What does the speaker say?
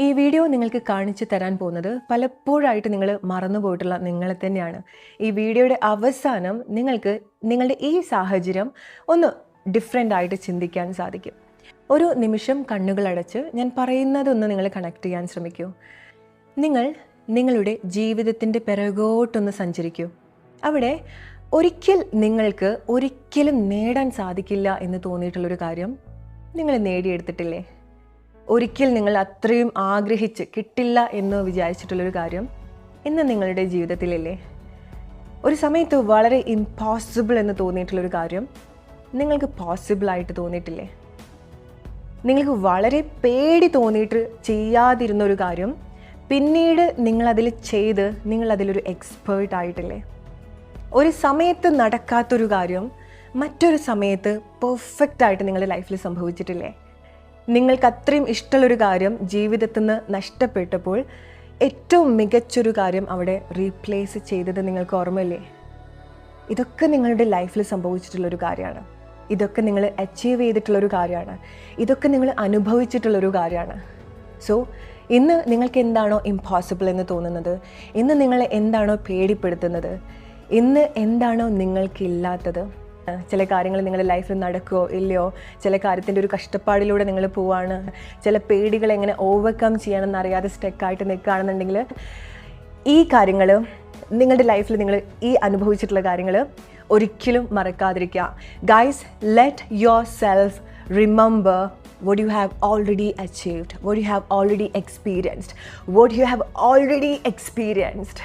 ഈ വീഡിയോ നിങ്ങൾക്ക് കാണിച്ചു തരാൻ പോകുന്നത് പലപ്പോഴായിട്ട് നിങ്ങൾ മറന്നുപോയിട്ടുള്ള നിങ്ങളെ തന്നെയാണ്. ഈ വീഡിയോയുടെ അവസാനം നിങ്ങൾക്ക് നിങ്ങളുടെ ഈ സാഹചര്യം ഒന്ന് ഡിഫറെൻ്റ് ആയിട്ട് ചിന്തിക്കാൻ സാധിക്കും. ഒരു നിമിഷം കണ്ണുകളടച്ച് ഞാൻ പറയുന്നതൊന്ന് നിങ്ങൾ കണക്ട് ചെയ്യാൻ ശ്രമിക്കൂ. നിങ്ങൾ നിങ്ങളുടെ ജീവിതത്തിൻ്റെ പിറകോട്ടൊന്ന് സഞ്ചരിക്കൂ. അവിടെ നിങ്ങൾക്ക് ഒരിക്കലും നേടാൻ സാധിക്കില്ല എന്ന് തോന്നിയിട്ടുള്ളൊരു കാര്യം നിങ്ങൾ നേടിയെടുത്തിട്ടില്ലേ? ഒരിക്കൽ നിങ്ങൾ അത്രയും ആഗ്രഹിച്ച് കിട്ടില്ല എന്ന് വിചാരിച്ചിട്ടുള്ളൊരു കാര്യം ഇന്ന് നിങ്ങളുടെ ജീവിതത്തിലില്ലേ? ഒരു സമയത്ത് വളരെ ഇംപോസിബിൾ എന്ന് തോന്നിയിട്ടുള്ളൊരു കാര്യം നിങ്ങൾക്ക് പോസിബിളായിട്ട് തോന്നിയിട്ടില്ലേ? നിങ്ങൾക്ക് വളരെ പേടി തോന്നിയിട്ട് ചെയ്യാതിരുന്നൊരു കാര്യം പിന്നീട് നിങ്ങളതിൽ ചെയ്ത് നിങ്ങളതിലൊരു എക്സ്പേർട്ടായിട്ടില്ലേ? ഒരു സമയത്ത് നടക്കാത്തൊരു കാര്യം മറ്റൊരു സമയത്ത് പെർഫെക്റ്റായിട്ട് നിങ്ങളുടെ ലൈഫിൽ സംഭവിച്ചിട്ടില്ലേ? നിങ്ങൾക്ക് അത്രയും ഇഷ്ടമുള്ളൊരു കാര്യം ജീവിതത്തിൽ നിന്ന് നഷ്ടപ്പെട്ടപ്പോൾ ഏറ്റവും മികച്ചൊരു കാര്യം അവിടെ റീപ്ലേസ് ചെയ്തത് നിങ്ങൾക്ക് ഓർമ്മയില്ലേ? ഇതൊക്കെ നിങ്ങളുടെ ലൈഫിൽ സംഭവിച്ചിട്ടുള്ളൊരു കാര്യമാണ്. ഇതൊക്കെ നിങ്ങൾ അച്ചീവ് ചെയ്തിട്ടുള്ളൊരു കാര്യമാണ്. ഇതൊക്കെ നിങ്ങൾ അനുഭവിച്ചിട്ടുള്ളൊരു കാര്യമാണ്. സോ ഇന്ന് നിങ്ങൾക്ക് എന്താണോ ഇംപോസിബിൾ എന്ന് തോന്നുന്നത്, ഇന്ന് നിങ്ങളെ എന്താണോ പേടിപ്പെടുത്തുന്നത്, ഇന്ന് എന്താണോ നിങ്ങൾക്കില്ലാത്തത്, ചില കാര്യങ്ങൾ നിങ്ങളുടെ ലൈഫിൽ നടക്കുമോ ഇല്ലയോ, ചില കാര്യത്തിൻ്റെ ഒരു കഷ്ടപ്പാടിലൂടെ നിങ്ങൾ പോവാണ്, ചില പേടികൾ എങ്ങനെ ഓവർകം ചെയ്യണമെന്ന് അറിയാതെ സ്റ്റക്കായിട്ട് നിൽക്കുകയാണെന്നുണ്ടെങ്കിൽ ഈ കാര്യങ്ങൾ നിങ്ങളുടെ ലൈഫിൽ നിങ്ങൾ ഈ അനുഭവിച്ചിട്ടുള്ള കാര്യങ്ങൾ ഒരിക്കലും മറക്കാതിരിക്കുക. Guys, let your self remember what you have already achieved, what you have already experienced, what you have already experienced.